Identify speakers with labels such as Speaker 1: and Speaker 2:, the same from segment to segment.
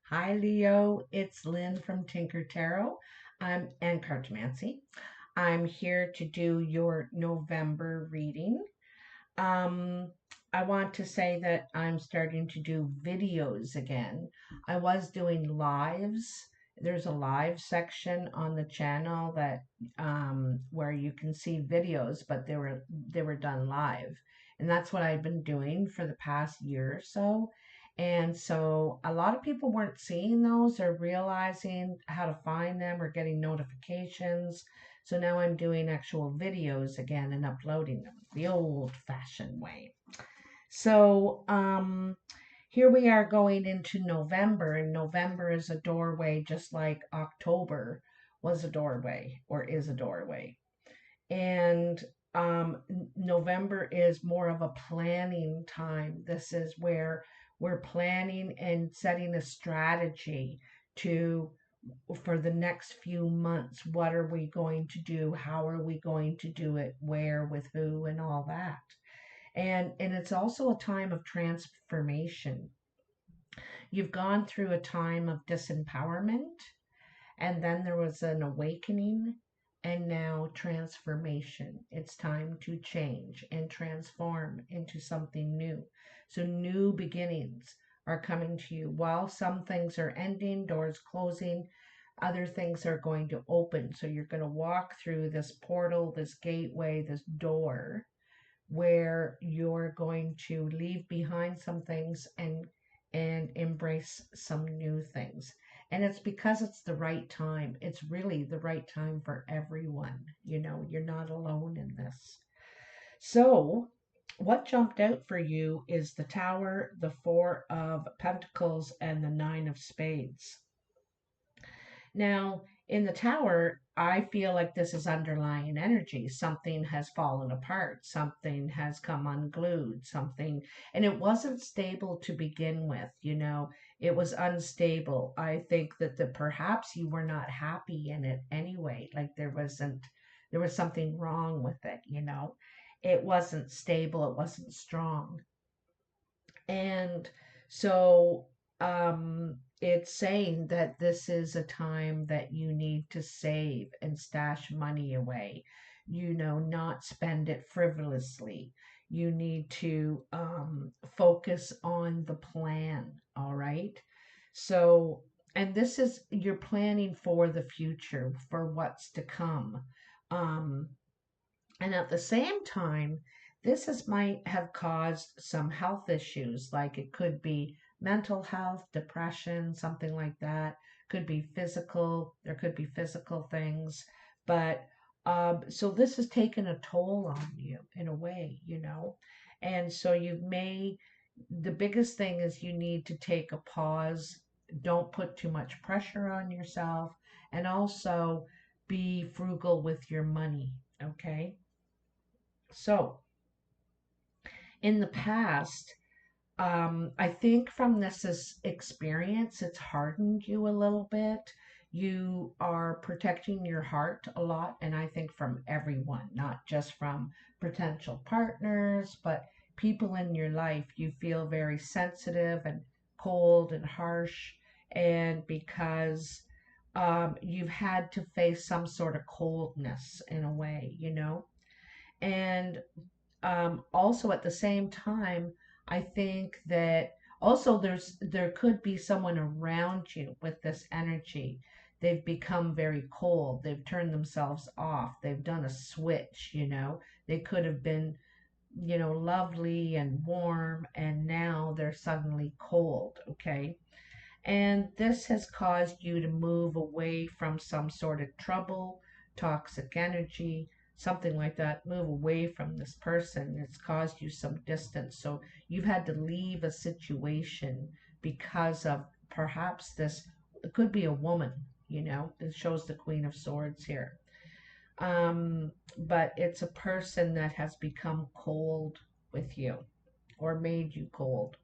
Speaker 1: Hi, Leo. It's Lynn from Tinker Tarot. And Cartomancy. I'm here to do your November reading. Um, I want to say that I'm starting to do videos again. I was doing lives. There's a live section on the channel that where you can see videos, but they were done live, and that's what I've been doing for the past year or so. And so a lot of people weren't seeing those or realizing how to find them or getting notifications. So now I'm doing actual videos again and uploading them the old fashioned way. So here we are going into November, and November is a doorway just like October was a doorway or is a doorway. And November is more of a planning time. This is where we're planning and setting a strategy to for the next few months. What are we going to do? How are we going to do it? Where, with who, and all that. And it's also a time of transformation. You've gone through a time of disempowerment, and then there was an awakening, and now transformation. It's time to change and transform into something new. So, new beginnings are coming to you. While some things are ending, doors closing, other things are going to open. So, you're going to walk through this portal, this gateway, this door where you're going to leave behind some things and embrace some new things. And it's because it's the right time. It's really the right time for everyone. You're not alone in this. So, what jumped out for you is the Tower, the Four of Pentacles, and the Nine of Spades. Now, in the tower, I feel like this is underlying energy. Something has fallen apart, something has come unglued, and it wasn't stable to begin with. It was unstable. I think that perhaps you were not happy in it anyway. Like there was something wrong with it. It wasn't stable, it wasn't strong. And so it's saying that this is a time that you need to save and stash money away, not spend it frivolously. You need to focus on the plan, all right? So, and this is, you're planning for the future, for what's to come. Um, and at the same time, this might have caused some health issues, like it could be mental health, depression, something like that. Could be physical, there could be physical things. But so this has taken a toll on you in a way. And so the biggest thing is you need to take a pause. Don't put too much pressure on yourself. And also be frugal with your money, okay? So, in the past, I think from this experience, it's hardened you a little bit. You are protecting your heart a lot, and I think from everyone, not just from potential partners, but people in your life. You feel very sensitive and cold and harsh, and because you've had to face some sort of coldness in a way. And also at the same time, I think that also there could be someone around you with this energy. They've become very cold. They've turned themselves off. They've done a switch. They could have been lovely and warm, and now they're suddenly cold, okay? And this has caused you to move away from some sort of trouble, toxic energy, something like that. Move away from this person. It's caused you some distance. So you've had to leave a situation because of perhaps this. It could be a woman. It shows the Queen of Swords here. But it's a person that has become cold with you or made you cold.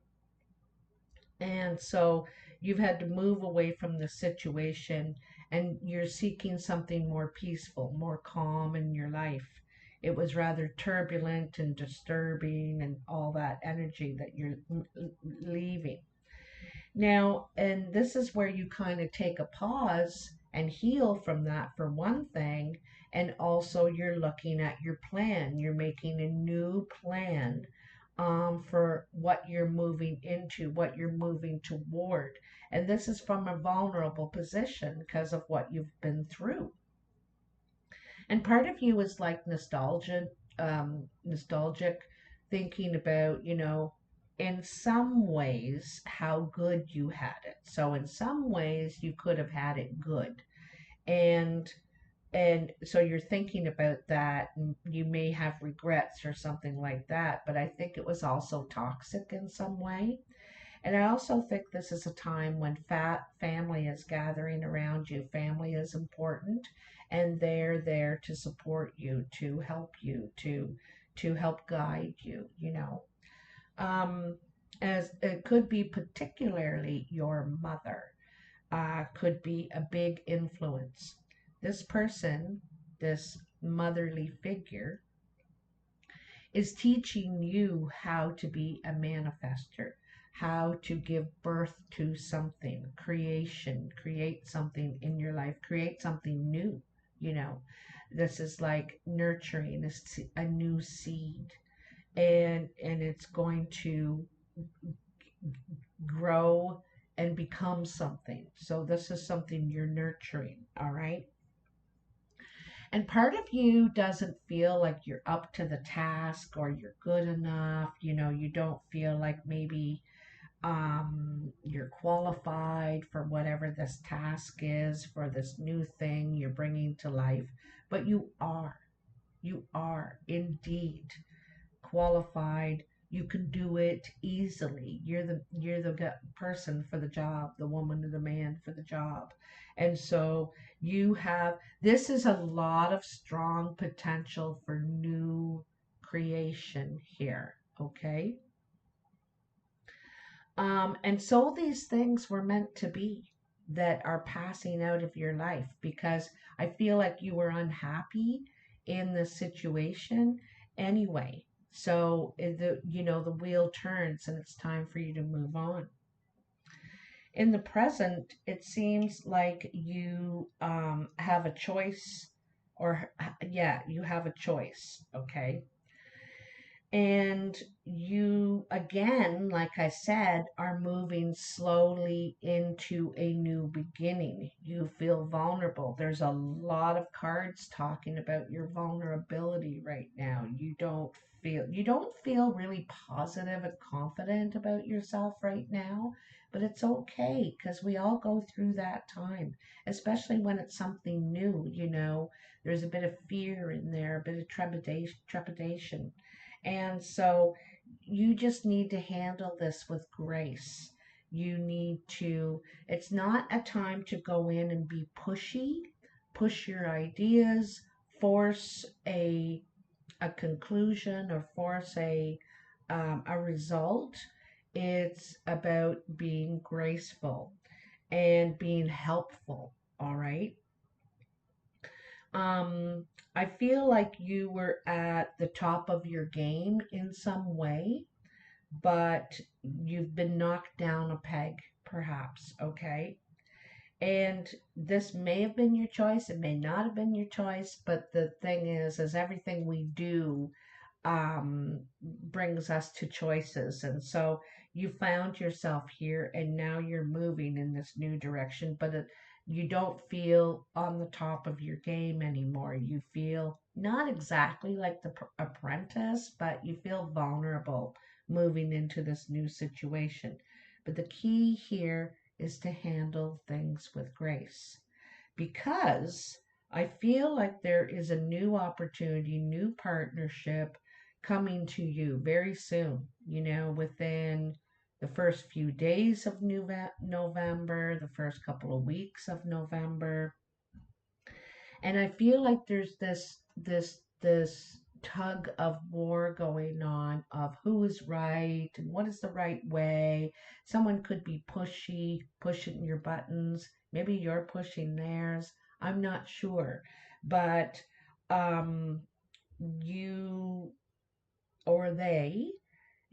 Speaker 1: And so you've had to move away from the situation, and you're seeking something more peaceful, more calm in your life. It was rather turbulent and disturbing and all that energy that you're leaving. Now, and this is where you kind of take a pause and heal from that for one thing. And also, you're looking at your plan. You're making a new plan for what you're moving into, what you're moving toward. And this is from a vulnerable position because of what you've been through. And part of you is like nostalgic, thinking about, in some ways how good you had it. So in some ways you could have had it good. And so you're thinking about that, and you may have regrets or something like that, but I think it was also toxic in some way. And I also think this is a time when family is gathering around you. Family is important, and they're there to support you, to help you, to help guide you. Um, as it could be particularly your mother, could be a big influence. This person, this motherly figure, is teaching you how to be a manifester, how to give birth to something, creation, create something in your life, create something new. You know, this is like nurturing a new seed, and it's going to grow and become something. So this is something you're nurturing, all right? And part of you doesn't feel like you're up to the task or you're good enough. You don't feel like maybe you're qualified for whatever this task is, for this new thing you're bringing to life. But you are. You are indeed qualified. You can do it easily. You're the person for the job, the woman or the man for the job. And so you have, this is a lot of strong potential for new creation here. Okay. And so these things were meant to be, that are passing out of your life, because I feel like you were unhappy in the situation anyway. So the wheel turns and it's time for you to move on. In the present, it seems like you have a choice, or yeah, you have a choice. Okay. And you, again, like I said, are moving slowly into a new beginning. You feel vulnerable. There's a lot of cards talking about your vulnerability right now. You don't feel really positive and confident about yourself right now, but it's okay, because we all go through that time, especially when it's something new. There's a bit of fear in there, a bit of trepidation. And so you just need to handle this with grace. It's not a time to go in and be pushy, push your ideas, force a conclusion, or force a result. It's about being graceful and being helpful. All right. I feel like you were at the top of your game in some way, but you've been knocked down a peg, perhaps, okay? And this may have been your choice, it may not have been your choice, but the thing is everything we do brings us to choices. And so you found yourself here, and now you're moving in this new direction, but you don't feel on the top of your game anymore. You feel not exactly like the apprentice, but you feel vulnerable moving into this new situation. But the key here is to handle things with grace, because I feel like there is a new opportunity, new partnership coming to you very soon, within the first few days of November, the first couple of weeks of November. And I feel like there's this tug of war going on of who is right and what is the right way. Someone could be pushy, pushing your buttons. Maybe you're pushing theirs. I'm not sure. But you or they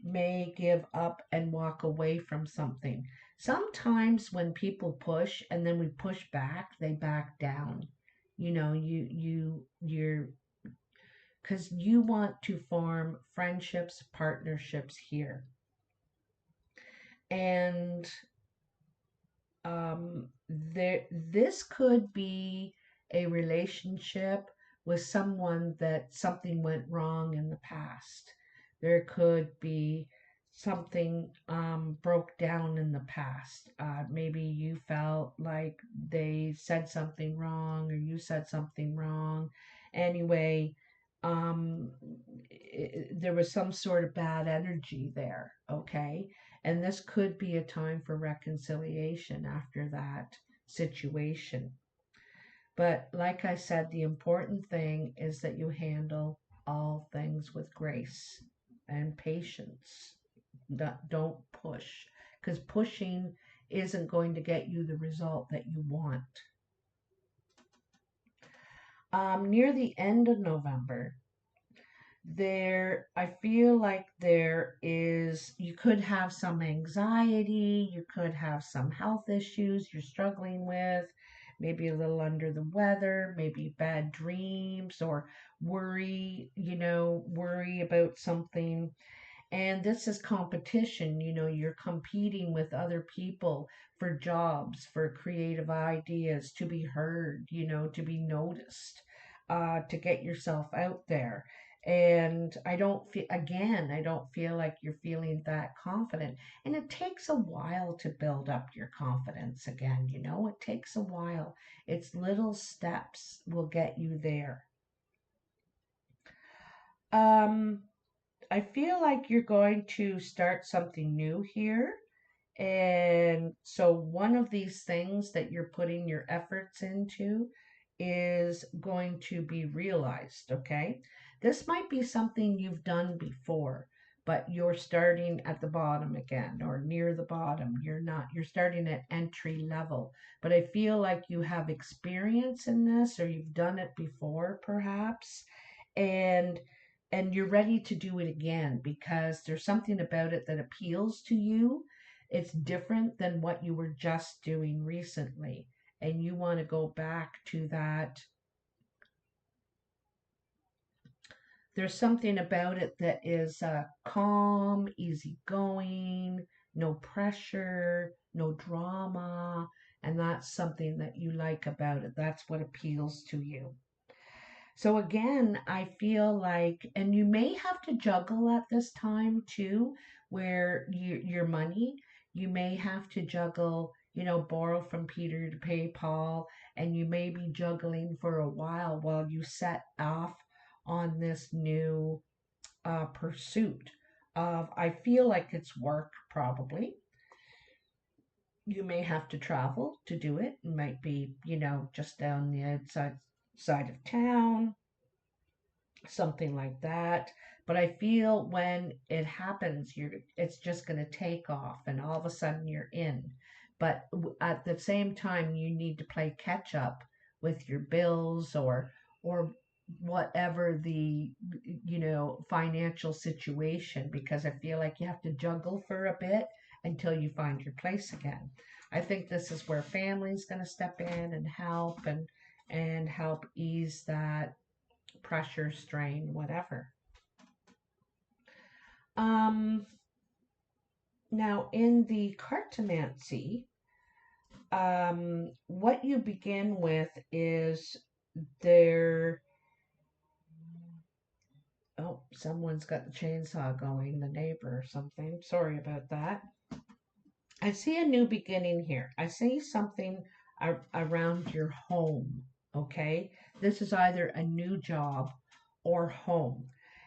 Speaker 1: may give up and walk away from something. Sometimes when people push and then we push back, they back down. You know, you're because you want to form friendships, partnerships here. And this could be a relationship with someone that something went wrong in the past. There could be something broke down in the past. Maybe you felt like they said something wrong or you said something wrong. Anyway, there was some sort of bad energy there, okay? And this could be a time for reconciliation after that situation. But like I said, the important thing is that you handle all things with grace and patience. Don't push, because pushing isn't going to get you the result that you want. Near the end of November, I feel like you could have some anxiety, you could have some health issues you're struggling with, maybe a little under the weather, maybe bad dreams or worry about something. And this is competition. You're competing with other people for jobs, for creative ideas, to be heard, to be noticed, to get yourself out there. And I don't feel like you're feeling that confident. And it takes a while to build up your confidence again. It takes a while. It's little steps will get you there. Um, I feel like you're going to start something new here. And so, one of these things that you're putting your efforts into is going to be realized, okay? This might be something you've done before, but you're starting at the bottom again or near the bottom. You're starting at entry level. But I feel like you have experience in this or you've done it before, perhaps. And you're ready to do it again because there's something about it that appeals to you. It's different than what you were just doing recently. And you want to go back to that. There's something about it that is calm, easygoing, no pressure, no drama. And that's something that you like about it. That's what appeals to you. So again, I feel like, and you may have to juggle at this time too, where your money, you may have to juggle, borrow from Peter to pay Paul, and you may be juggling for a while you set off on this new pursuit of, I feel like it's work probably. You may have to travel to do it. It might be, just down the outside side of town, something like that. But I feel when it happens, it's just going to take off, and all of a sudden you're in. But at the same time, you need to play catch up with your bills or whatever the financial situation, because I feel like you have to juggle for a bit until you find your place again. I think this is where family's going to step in and help and help ease that pressure, strain, whatever. Um, Now, in the cartomancy, what you begin with is there. Oh, someone's got the chainsaw going, the neighbor or something. Sorry about that. I see a new beginning here. I see something around your home, okay? This is either a new job or home.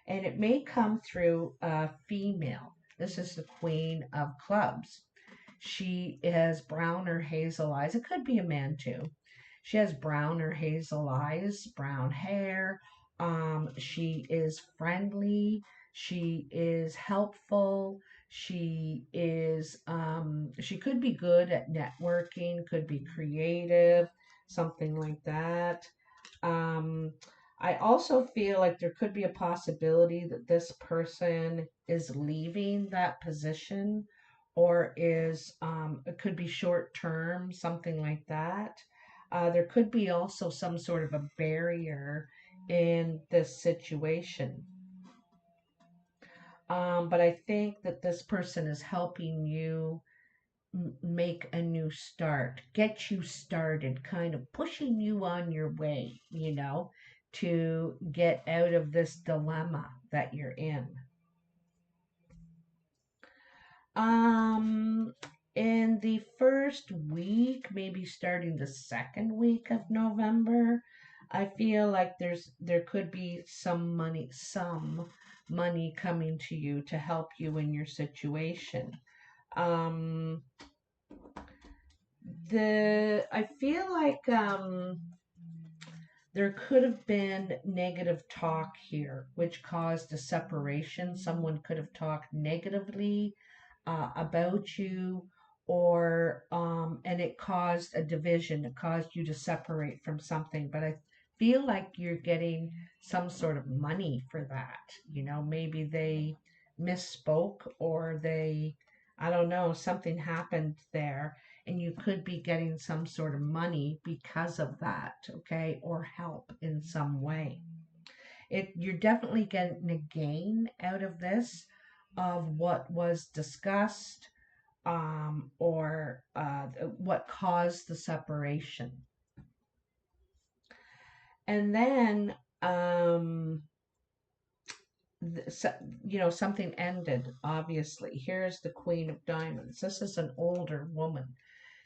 Speaker 1: And it may come through a female. This is the Queen of Clubs. She has brown or hazel eyes. It could be a man too. She has brown or hazel eyes, brown hair. She is friendly. She is helpful. She could be good at networking, could be creative, something like that. Um, I also feel like there could be a possibility that this person is leaving that position, or is, it could be short term, something like that. There could be also some sort of a barrier in this situation. But I think that this person is helping you make a new start, get you started, kind of pushing you on your way, to get out of this dilemma that you're in. Um, in the first week, maybe starting the second week of November, I feel like there could be some money coming to you to help you in your situation. Um, I feel like there could have been negative talk here, which caused a separation. Someone could have talked negatively about you, or and it caused a division. It caused you to separate from something. But I feel like you're getting some sort of money for that. Maybe they misspoke, or I don't know, something happened there, and you could be getting some sort of money because of that, okay, or help in some way. You're definitely getting a gain out of this, of what was discussed, or what caused the separation. And then, something ended, obviously. Here's the Queen of Diamonds. This is an older woman.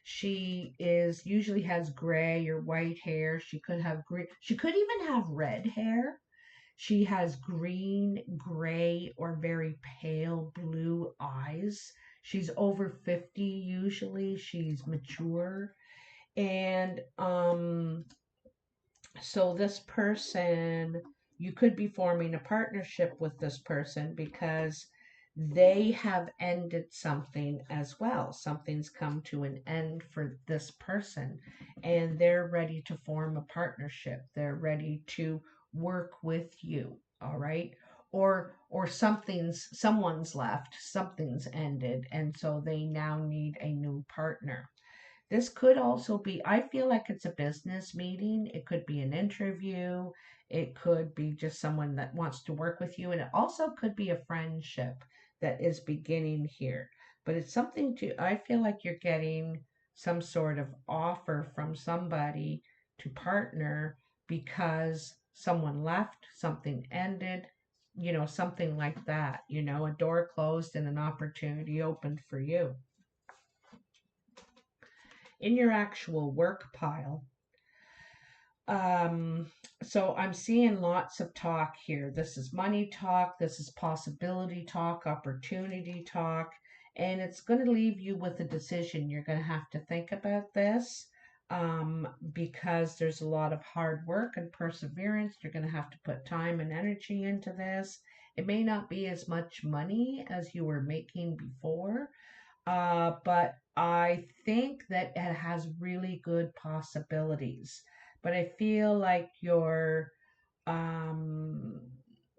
Speaker 1: She is usually has gray or white hair. She could have green. She could even have red hair. She has green, gray, or very pale blue eyes. She's over 50 usually. She's mature. And so this person, you could be forming a partnership with this person because they have ended something as well. Something's come to an end for this person, and they're ready to form a partnership. They're ready to work with you, all right? Or someone's left, something's ended, and so they now need a new partner. This could also be, I feel like it's a business meeting. It could be an interview. It could be just someone that wants to work with you. And it also could be a friendship that is beginning here. But it's something I feel like you're getting some sort of offer from somebody to partner because someone left, something ended, something like that. A door closed and an opportunity opened for you. In your actual work pile. Um, so I'm seeing lots of talk here. This is money talk, this is possibility talk, opportunity talk, and it's going to leave you with a decision. You're going to have to think about this, because there's a lot of hard work and perseverance. You're going to have to put time and energy into this. It may not be as much money as you were making before, but I think that it has really good possibilities. But I feel like you're um,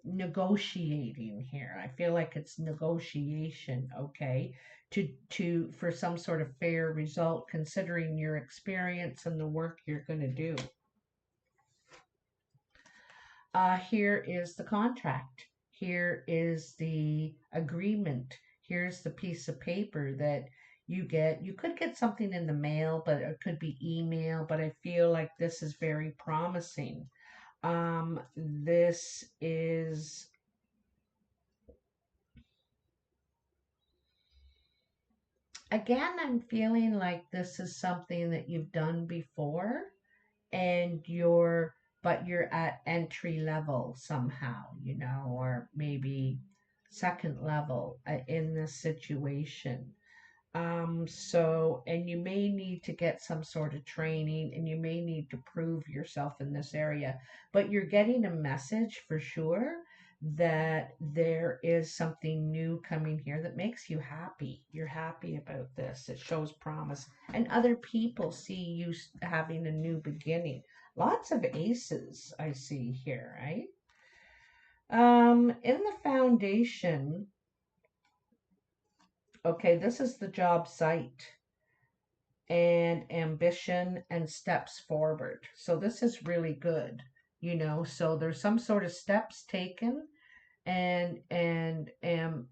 Speaker 1: negotiating here. I feel like it's negotiation, okay, to for some sort of fair result, considering your experience and the work you're going to do. Here is the contract. Here is the agreement. Here's the piece of paper that you get. You could get something in the mail, but it could be email, but I feel like this is very promising. This is, again, I'm feeling like this is something that you've done before, and you're at entry level somehow, or maybe second level in this situation. And you may need to get some sort of training, and you may need to prove yourself in this area, but you're getting a message for sure that there is something new coming here that makes you happy. You're happy about this. It shows promise. And other people see you having a new beginning. Lots of aces I see here, right? In the foundation, okay, this is the job site and ambition and steps forward. So this is really good, you know. So there's some sort of steps taken and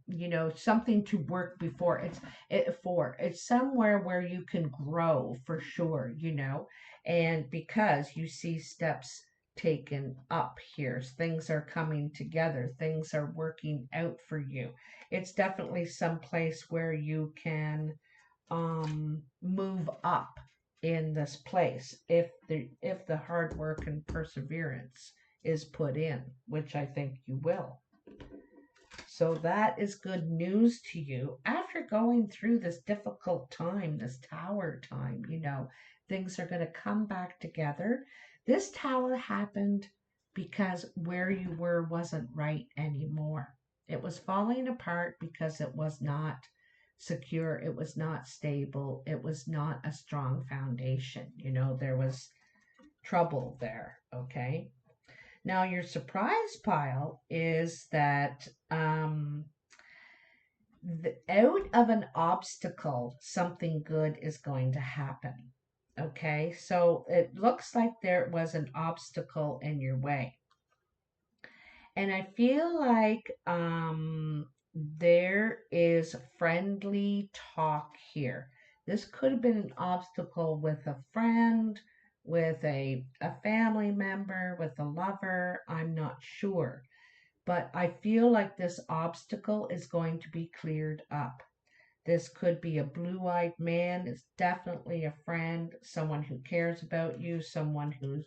Speaker 1: you know, something to work before it's somewhere where you can grow for sure, you know. And because you see steps taken up here, things are coming together, things are working out for you. It's definitely some place where you can move up in this place if the hard work and perseverance is put in, which I think you will. So that is good news to you. After going through this difficult time, this tower time, you know, things are going to come back together. This tower happened because where you were wasn't right anymore. It was falling apart because it was not secure, it was not stable, it was not a strong foundation. You know, there was trouble there, okay? Now, your surprise pile is that out of an obstacle, something good is going to happen. Okay, so it looks like there was an obstacle in your way. And I feel like there is friendly talk here. This could have been an obstacle with a friend, with a family member, with a lover. I'm not sure. But I feel like this obstacle is going to be cleared up. This could be a blue-eyed man. It's definitely a friend, someone who cares about you, someone who's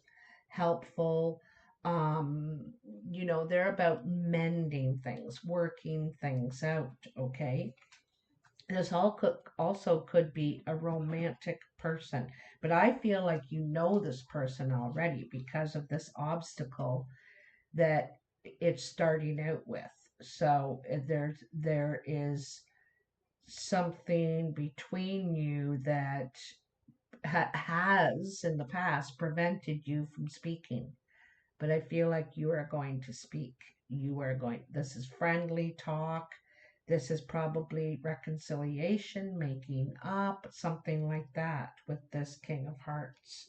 Speaker 1: helpful. Um, you know, they're about mending things, working things out, okay? This also could be a romantic person, but I feel like you know this person already because of this obstacle that it's starting out with. So there is something between you that has in the past prevented you from speaking. But I feel like you are going to speak. You are going, this is friendly talk. This is probably reconciliation, making up, something like that with this King of Hearts.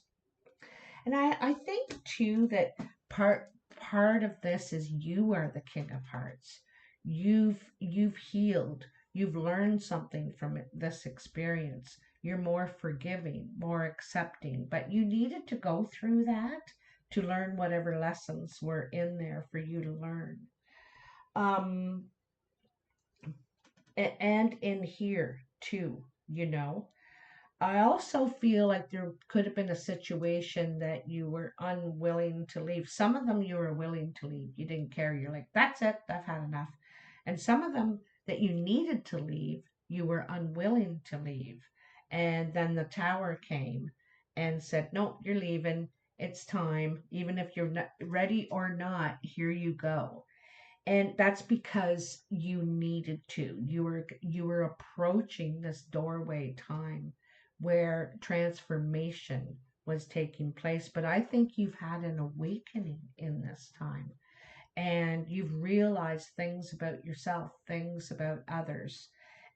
Speaker 1: And I think too that part of this is you are the King of Hearts. You've healed. You've learned something from this experience. You're more forgiving, more accepting. But you needed to go through that to learn whatever lessons were in there for you to learn. Um, and in here too, you know. I also feel like there could have been a situation that you were unwilling to leave. Some of them you were willing to leave. You didn't care. You're like, that's it. I've had enough. And some of them that you needed to leave, you were unwilling to leave. And then the tower came and said, no, you're leaving. It's time. Even if you're not ready or not, here you go. And that's because you needed to. You were approaching this doorway time where transformation was taking place. But I think you've had an awakening in this time, and you've realized things about yourself, things about others,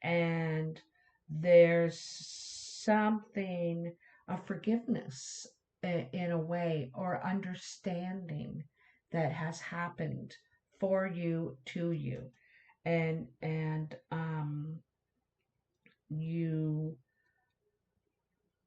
Speaker 1: and there's something of forgiveness in a way, or understanding that has happened for you, to you, and you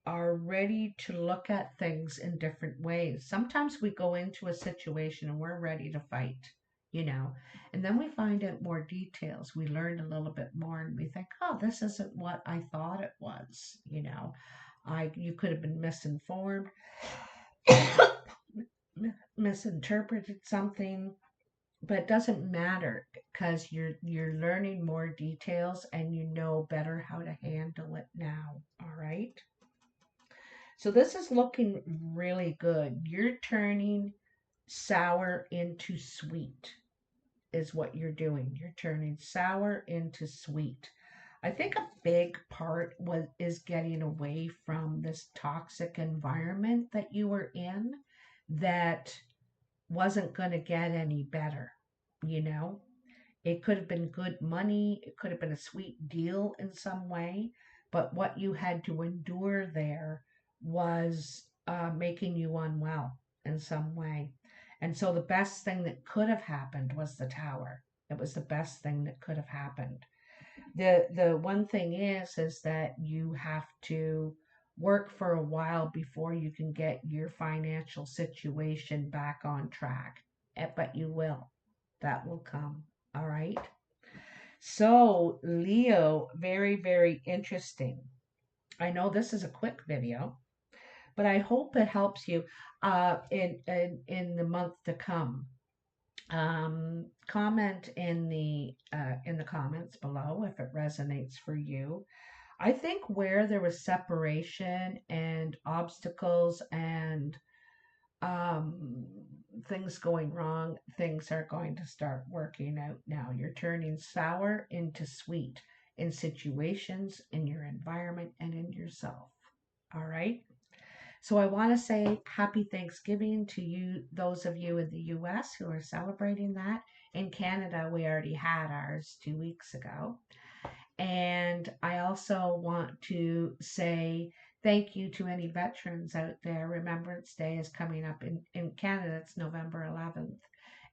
Speaker 1: are ready to look at things in different ways. Sometimes we go into a situation and we're ready to fight, you know, and then we find out more details. We learn a little bit more and we think, oh, this isn't what I thought it was, you know. You could have been misinformed, misinterpreted something, but it doesn't matter because you're learning more details and you know better how to handle it now. All right. So this is looking really good. You're turning sour into sweet. is what you're doing. You're turning sour into sweet. I think a big part is getting away from this toxic environment that you were in that wasn't going to get any better, you know? It could have been good money, it could have been a sweet deal in some way, but what you had to endure there was making you unwell in some way. And so the best thing that could have happened was the tower. It was the best thing that could have happened. The one thing is that you have to work for a while before you can get your financial situation back on track. But you will. That will come. All right. So, Leo, very, very interesting. I know this is a quick video, but I hope it helps you in the month to come. Comment in the comments below if it resonates for you. I think where there was separation and obstacles and um, things going wrong, things are going to start working out now. You're turning sour into sweet in situations, in your environment, and in yourself. All right. So I want to say happy Thanksgiving to you, those of you in the US who are celebrating that. In Canada, we already had ours 2 weeks ago. And I also want to say thank you to any veterans out there. Remembrance Day is coming up in Canada. It's November 11th.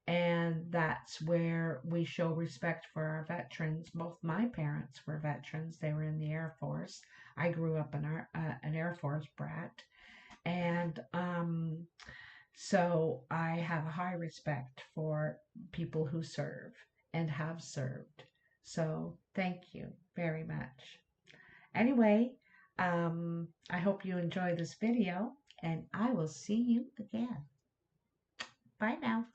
Speaker 1: And that's where we show respect for our veterans. Both my parents were veterans. They were in the Air Force. I grew up an Air Force brat. And so I have a high respect for people who serve and have served. So thank you very much. Anyway, I hope you enjoy this video and I will see you again. Bye now.